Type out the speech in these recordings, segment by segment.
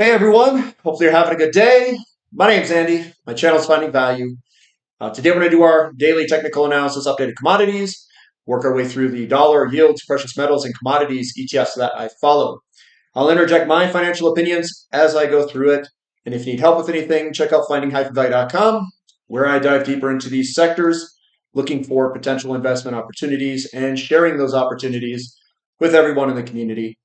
Hey everyone, hopefully you're having a good day. My name's Andy. My channel's Finding Value. Today we're going to do our daily technical analysis updated commodities, work our way through the dollar, yields, precious metals, and commodities ETFs that I follow. I'll interject my financial opinions as I go through it. And if you need help with anything, check out finding-value.com, where I dive deeper into these sectors, looking for potential investment opportunities and sharing those opportunities with everyone in the community.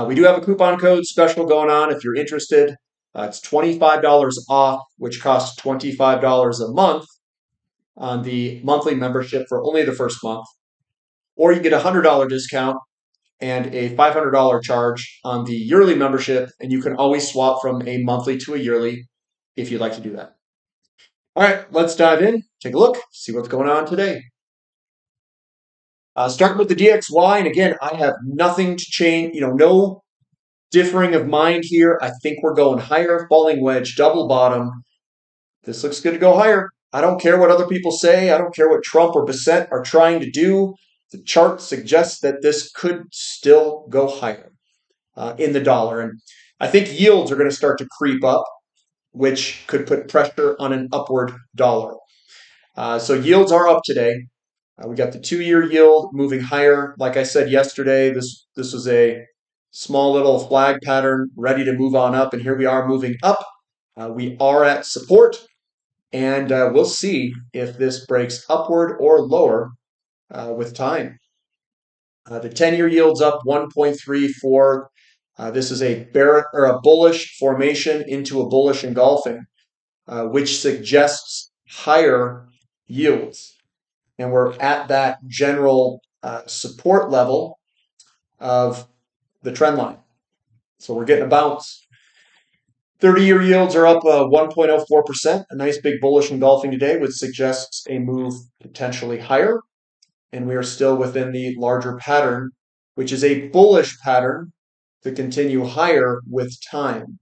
We do have a coupon code special going on if you're interested. It's $25 off, which costs $25 a month on the monthly membership for only the first month. Or you get a $100 discount and a $500 charge on the yearly membership, and you can always swap from a monthly to a yearly if you'd like to do that. All right, let's dive in, take a look, see what's going on today. Starting with the DXY, and again, I have nothing to change, no differing of mind here. I think we're going higher, falling wedge, double bottom. This looks good to go higher. I don't care what other people say. I don't care what Trump or Bissett are trying to do. The chart suggests that this could still go higher in the dollar. And I think yields are going to start to creep up, which could put pressure on an upward dollar. So yields are up today. We got the 2-year yield moving higher. Like I said yesterday, this was a small little flag pattern ready to move on up, and here we are moving up. We are at support, and we'll see if this breaks upward or lower with time. The 10-year yield's up 1.34. This is a bullish formation into a bullish engulfing, which suggests higher yields. And we're at that general support level of the trend line. So we're getting a bounce. 30-year yields are up 1.04%, a nice big bullish engulfing today, which suggests a move potentially higher. And we are still within the larger pattern, which is a bullish pattern to continue higher with time,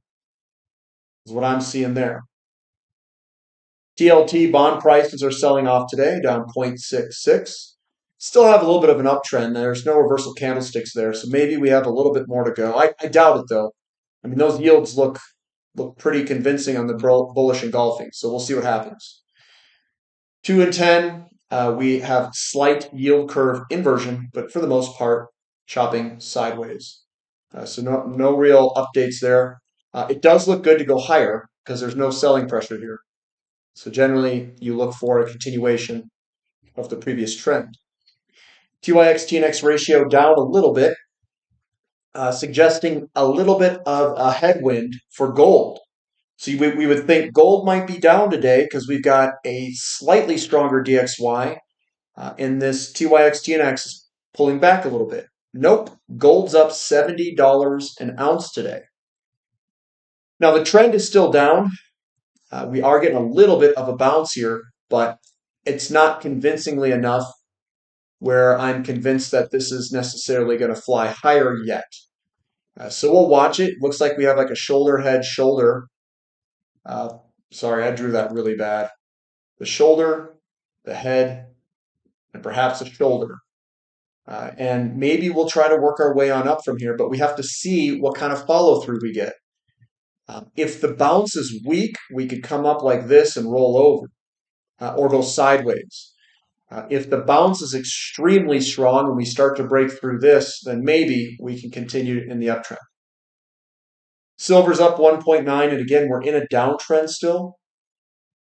is what I'm seeing there. TLT bond prices are selling off today, down 0.66. Still have a little bit of an uptrend. There's no reversal candlesticks there, so maybe we have a little bit more to go. I doubt it, though. I mean, those yields look pretty convincing on the bullish engulfing, so we'll see what happens. 2 and 10, we have slight yield curve inversion, but for the most part, chopping sideways. So no real updates there. It does look good to go higher because there's no selling pressure here. So generally, you look for a continuation of the previous trend. TYX-TNX ratio down a little bit, suggesting a little bit of a headwind for gold. So we would think gold might be down today because we've got a slightly stronger DXY, and this TYX-TNX is pulling back a little bit. Nope, gold's up $70 an ounce today. Now the trend is still down. We are getting a little bit of a bounce here, but it's not convincingly enough where I'm convinced that this is necessarily going to fly higher yet. So we'll watch it. Looks like we have like a shoulder, head, shoulder. Sorry, I drew that really bad. The shoulder, the head, and perhaps a shoulder. And maybe we'll try to work our way on up from here, but we have to see what kind of follow through we get. If the bounce is weak, we could come up like this and roll over or go sideways. If the bounce is extremely strong and we start to break through this, then maybe we can continue in the uptrend. Silver's up 1.9, and again, we're in a downtrend still.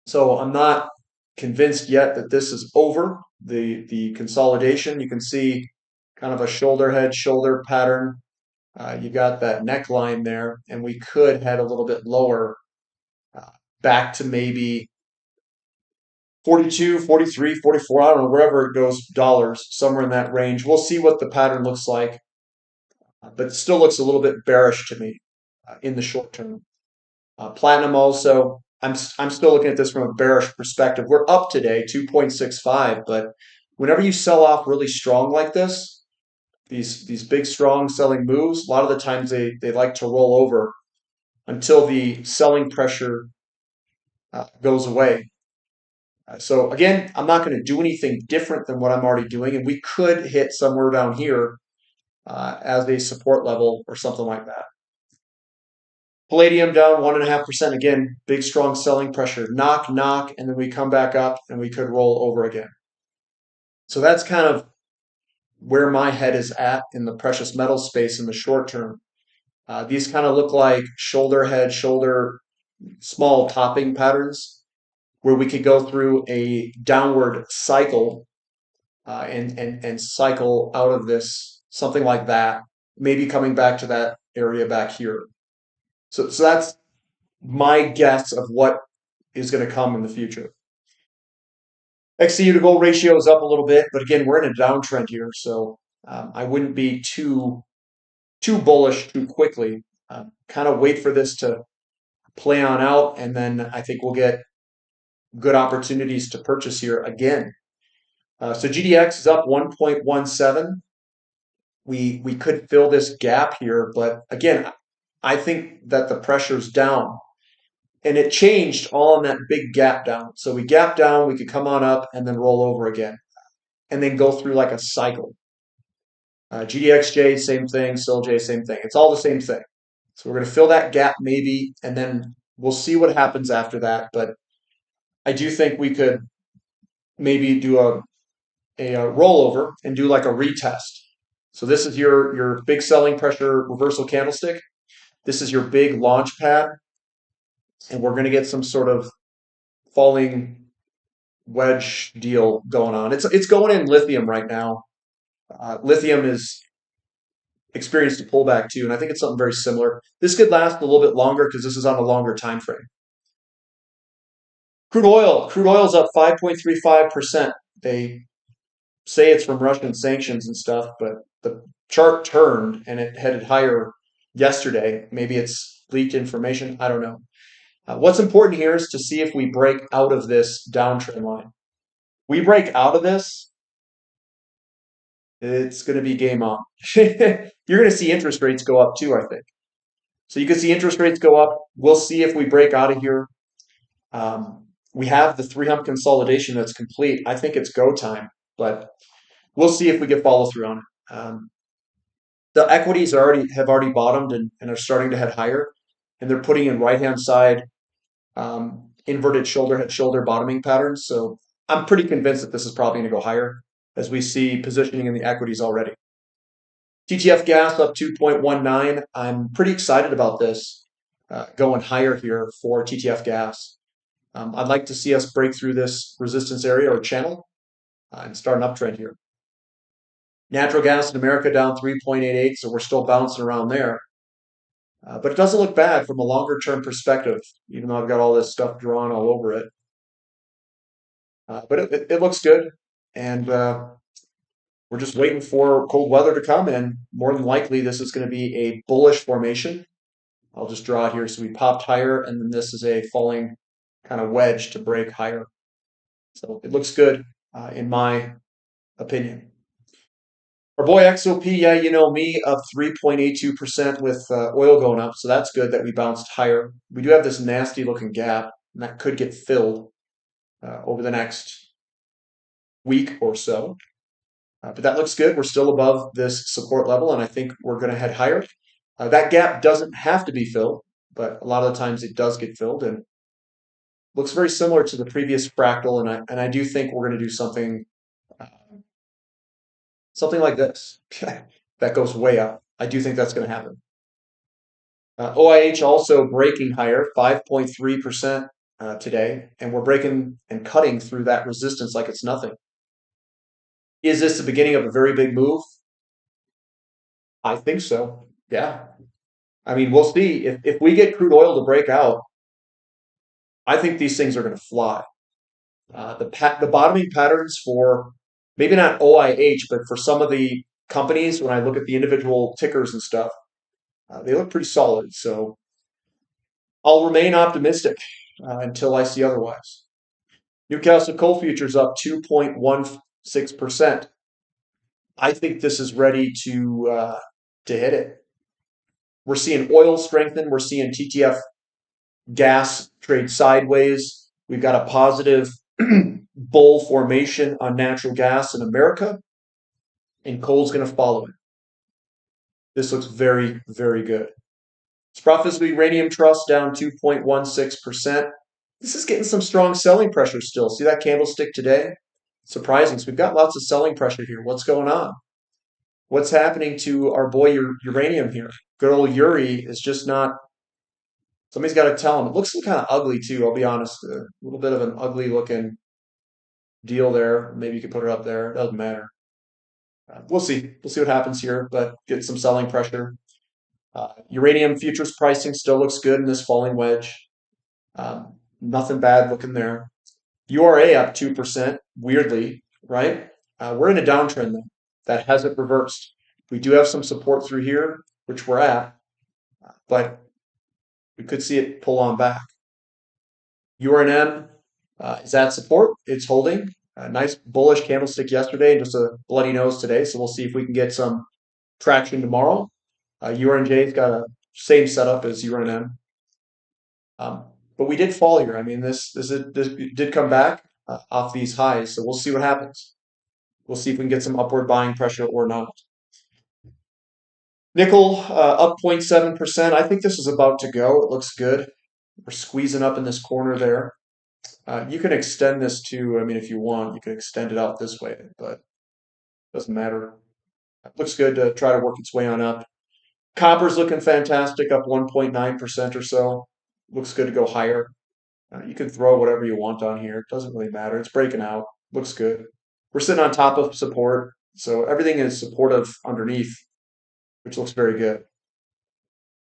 So I'm not convinced yet that this is over the consolidation. You can see kind of a shoulder, head, shoulder pattern. You got that neckline there, and we could head a little bit lower back to maybe 42, 43, 44, I don't know, wherever it goes, dollars, somewhere in that range. We'll see what the pattern looks like, but it still looks a little bit bearish to me in the short term. Platinum also, I'm still looking at this from a bearish perspective. We're up today, 2.65, but whenever you sell off really strong like this, these big, strong selling moves, a lot of the times they like to roll over until the selling pressure goes away. So again, I'm not going to do anything different than what I'm already doing, and we could hit somewhere down here as a support level or something like that. Palladium down 1.5%. Again, big strong selling pressure. Knock, knock, and then we come back up and we could roll over again. So that's kind of where my head is at in the precious metal space in the short term. These kind of look like shoulder, head, shoulder, small topping patterns where we could go through a downward cycle and cycle out of this, something like that, maybe coming back to that area back here. So that's my guess of what is going to come in the future. XCU to gold ratio is up a little bit, but again, we're in a downtrend here, so I wouldn't be too bullish too quickly. Kind of wait for this to play on out, and then I think we'll get good opportunities to purchase here again. So GDX is up 1.17. We could fill this gap here, but again, I think that the pressure's down. And it changed all in that big gap down. So we gap down, we could come on up and then roll over again. And then go through like a cycle. GDXJ, same thing. SILJ, same thing. It's all the same thing. So we're going to fill that gap maybe, and then we'll see what happens after that. But I do think we could maybe do a rollover and do like a retest. So this is your big selling pressure reversal candlestick. This is your big launch pad, and we're going to get some sort of falling wedge deal going on. It's going in lithium right now. Lithium is experienced a pullback too, and I think it's something very similar. This could last a little bit longer because this is on a longer time frame. Crude oil's up 5.35%. They say it's from Russian sanctions and stuff, but the chart turned and it headed higher yesterday. Maybe it's leaked information. I don't know. What's important here is to see if we break out of this downtrend line. We break out of this, it's going to be game on. You're going to see interest rates go up too, I think. So you can see interest rates go up. We'll see if we break out of here. We have the three hump consolidation that's complete. I think it's go time, but we'll see if we get follow through on it. The equities have already bottomed and are starting to head higher, and they're putting in right hand side inverted shoulder head shoulder bottoming patterns. So I'm pretty convinced that this is probably going to go higher as we see positioning in the equities already. TTF gas up 2.19. I'm pretty excited about this going higher here for TTF gas. I'd like to see us break through this resistance area or channel and start an uptrend here. Natural gas in America down 3.88, so we're still bouncing around there. But it doesn't look bad from a longer term perspective, even though I've got all this stuff drawn all over it. But it looks good, and we're just waiting for cold weather to come, and more than likely this is going to be a bullish formation. I'll just draw it here. So we popped higher, and then this is a falling kind of wedge to break higher. So it looks good in my opinion. Our boy XOP, yeah, you know me, up 3.82% with oil going up. So that's good that we bounced higher. We do have this nasty looking gap, and that could get filled over the next week or so. But that looks good. We're still above this support level, and I think we're going to head higher. That gap doesn't have to be filled, but a lot of the times it does get filled, and looks very similar to the previous fractal. And I do think we're going to do something like this that goes way up. I do think that's going to happen. OIH also breaking higher, 5.3% today, and we're breaking and cutting through that resistance like it's nothing. Is this the beginning of a very big move? I think so. Yeah. I mean, we'll see. If we get crude oil to break out, I think these things are going to fly. The bottoming patterns for maybe not OIH, but for some of the companies, when I look at the individual tickers and stuff, they look pretty solid. So I'll remain optimistic until I see otherwise. Newcastle coal futures up 2.16%. I think this is ready to hit it. We're seeing oil strengthen. We're seeing TTF gas trade sideways. We've got a positive bull formation on natural gas in America, and coal's going to follow it. This looks very, very good. Sprott Physical Uranium Trust down 2.16%. This is getting some strong selling pressure still. See that candlestick today? Surprising. So we've got lots of selling pressure here. What's going on? What's happening to our boy uranium here? Good old Uri is just not. Somebody's got to tell him. It looks kind of ugly too. I'll be honest. A little bit of an ugly looking deal there. Maybe you could put it up there. It doesn't matter. We'll see. We'll see what happens here, but get some selling pressure. Uranium futures pricing still looks good in this falling wedge. Nothing bad looking there. URA up 2%, weirdly, right? We're in a downtrend though. That hasn't reversed. We do have some support through here, which we're at, but we could see it pull on back. URNM is at support. It's holding. A nice bullish candlestick yesterday and just a bloody nose today. So we'll see if we can get some traction tomorrow. URNJ's got a same setup as URNM. But we did fall here. I mean, this did come back off these highs. So we'll see what happens. We'll see if we can get some upward buying pressure or not. Nickel up 0.7%. I think this is about to go. It looks good. We're squeezing up in this corner there. You can extend this to, I mean, if you want, you can extend it out this way, but it doesn't matter. It looks good to try to work its way on up. Copper's looking fantastic, up 1.9% or so. Looks good to go higher. You can throw whatever you want on here. It doesn't really matter. It's breaking out. Looks good. We're sitting on top of support, so everything is supportive underneath, which looks very good.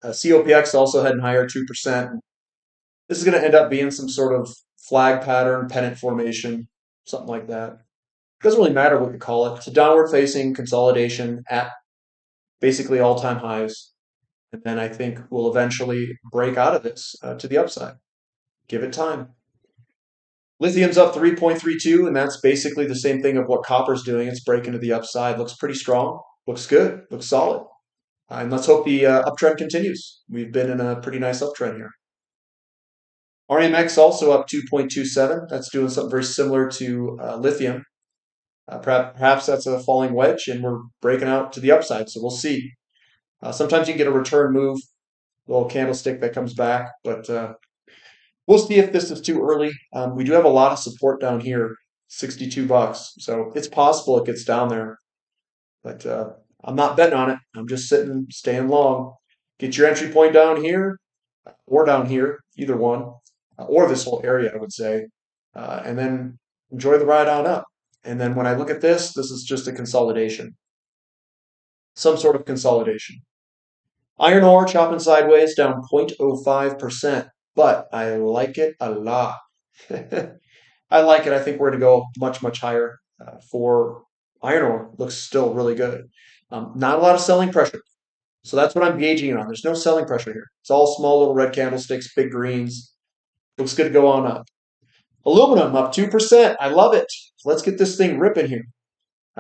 COPX also heading higher, 2%. This is going to end up being some sort of flag pattern, pennant formation, something like that. It doesn't really matter what you call it. It's a downward facing consolidation at basically all-time highs. And then I think we'll eventually break out of this to the upside. Give it time. Lithium's up 3.32, and that's basically the same thing of what copper's doing. It's breaking to the upside. Looks pretty strong. Looks good. Looks solid. And let's hope the uptrend continues. We've been in a pretty nice uptrend here. RMX also up 2.27. That's doing something very similar to lithium. Perhaps that's a falling wedge, and we're breaking out to the upside. So we'll see. Sometimes you get a return move, little candlestick that comes back, but we'll see if this is too early. We do have a lot of support down here, $62. So it's possible it gets down there, but I'm not betting on it. I'm just sitting, staying long. Get your entry point down here or down here, either one, or this whole area, I would say, and then enjoy the ride on up. And then when I look at this, this is just a consolidation, some sort of consolidation. Iron ore chopping sideways down 0.05%, but I like it a lot. I like it. I think we're going to go much, much higher for iron ore. Looks still really good. Not a lot of selling pressure. So that's what I'm gauging it on. There's no selling pressure here. It's all small little red candlesticks, big greens. Looks good to go on up. Aluminum up 2%. I love it. Let's get this thing ripping here.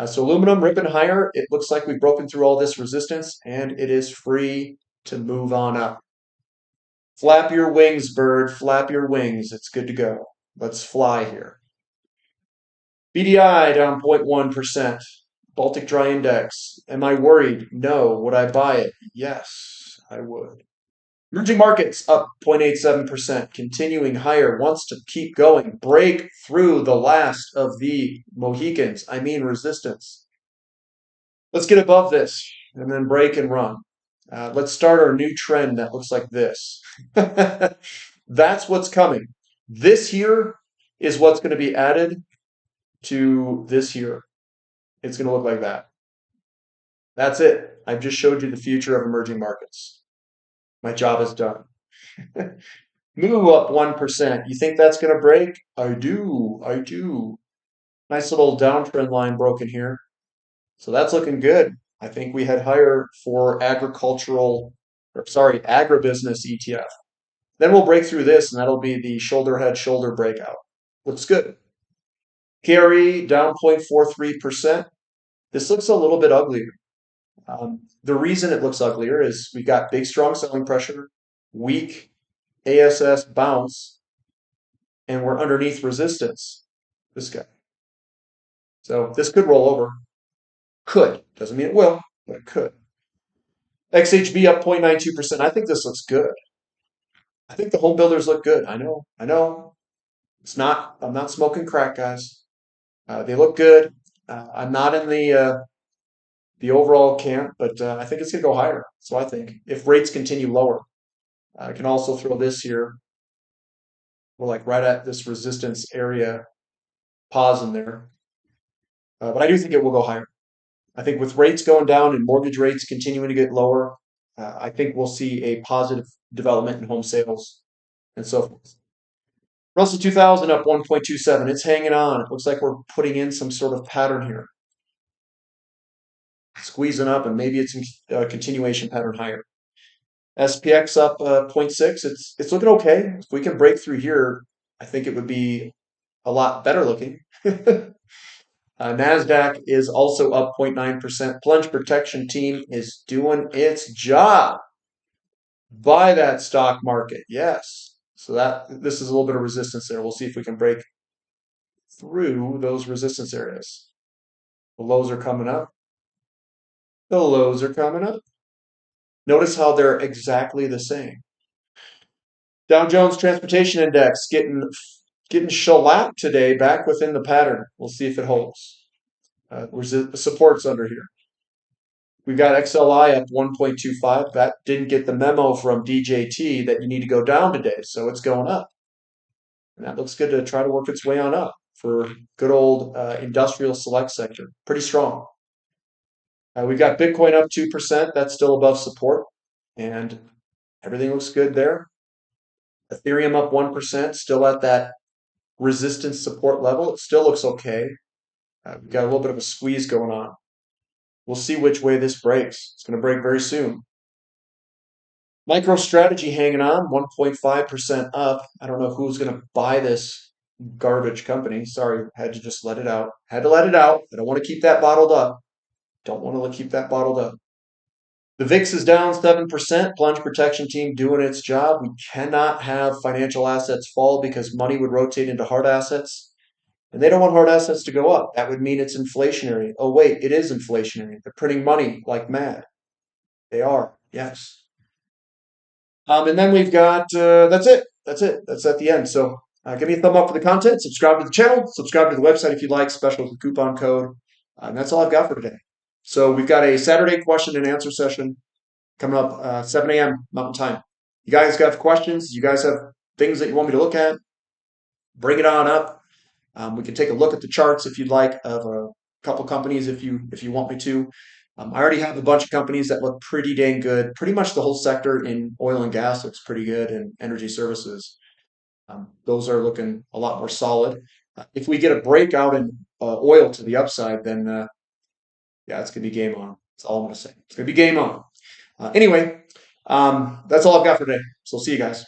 So aluminum ripping higher. It looks like we've broken through all this resistance, and it is free to move on up. Flap your wings, bird. Flap your wings. It's good to go. Let's fly here. BDI down 0.1%. Baltic Dry Index. Am I worried? No. Would I buy it? Yes, I would. Emerging markets up 0.87%, continuing higher, wants to keep going, break through the last of the Mohicans, I mean resistance. Let's get above this and then break and run. Let's start our new trend that looks like this. That's what's coming. This here is what's going to be added to this here. It's going to look like that. That's it. I've just showed you the future of emerging markets. My job is done. Move up 1%. You think that's going to break? I do. I do. Nice little downtrend line broken here. So that's looking good. I think we head higher for agribusiness ETF. Then we'll break through this, and that'll be the shoulder head shoulder breakout. Looks good. KRE down 0.43%. This looks a little bit uglier. The reason it looks uglier is we've got big, strong selling pressure, weak ASS bounce, and we're underneath resistance. This guy. So this could roll over. Could. Doesn't mean it will, but it could. XHB up 0.92%. I think this looks good. I think the home builders look good. I know. It's not. I'm not smoking crack, guys. They look good. I'm not in the overall camp, but I think it's going to go higher. So I think if rates continue lower, I can also throw this here. We're like right at this resistance area, pause in there. But I do think it will go higher. I think with rates going down and mortgage rates continuing to get lower, I think we'll see a positive development in home sales and so forth. Russell 2000 up 1.27. It's hanging on. It looks like we're putting in some sort of pattern here, squeezing up, and maybe it's a continuation pattern higher. SPX up zero point 0.6. It's looking okay. If we can break through here, I think it would be a lot better looking. NASDAQ is also up 0.9%. Plunge protection team is doing its job. Buy that stock market. Yes. So this is a little bit of resistance there. We'll see if we can break through those resistance areas. The lows are coming up. The lows are coming up. Notice how they're exactly the same. Dow Jones Transportation Index getting shellacked today, back within the pattern. We'll see if it holds. Supports under here. We've got XLI up 1.25. That didn't get the memo from DJT that you need to go down today, so it's going up. And that looks good to try to work its way on up for good old industrial select sector. Pretty strong. We've got Bitcoin up 2%. That's still above support. And everything looks good there. Ethereum up 1%, still at that resistance support level. It still looks okay. We've got a little bit of a squeeze going on. We'll see which way this breaks. It's going to break very soon. MicroStrategy hanging on, 1.5% up. I don't know who's going to buy this garbage company. Sorry, had to just let it out. Had to let it out. I don't want to keep that bottled up. Don't want to keep that bottled up. The VIX is down 7%. Plunge protection team doing its job. We cannot have financial assets fall because money would rotate into hard assets. And they don't want hard assets to go up. That would mean it's inflationary. Oh, wait, it is inflationary. They're printing money like mad. They are, yes. And then we've got, that's it. That's it. That's at the end. So give me a thumb up for the content. Subscribe to the channel. Subscribe to the website if you'd like. Special with the coupon code. And that's all I've got for today. So we've got a Saturday question and answer session coming up 7 a.m. Mountain Time. You guys got questions? You guys have things that you want me to look at? Bring it on up. We can take a look at the charts if you'd like of a couple companies if you want me to. I already have a bunch of companies that look pretty dang good. Pretty much the whole sector in oil and gas looks pretty good, and energy services. Those are looking a lot more solid. If we get a breakout in oil to the upside, then yeah, it's going to be game on. That's all I'm going to say. It's going to be game on. Anyway, that's all I've got for today. So see you guys.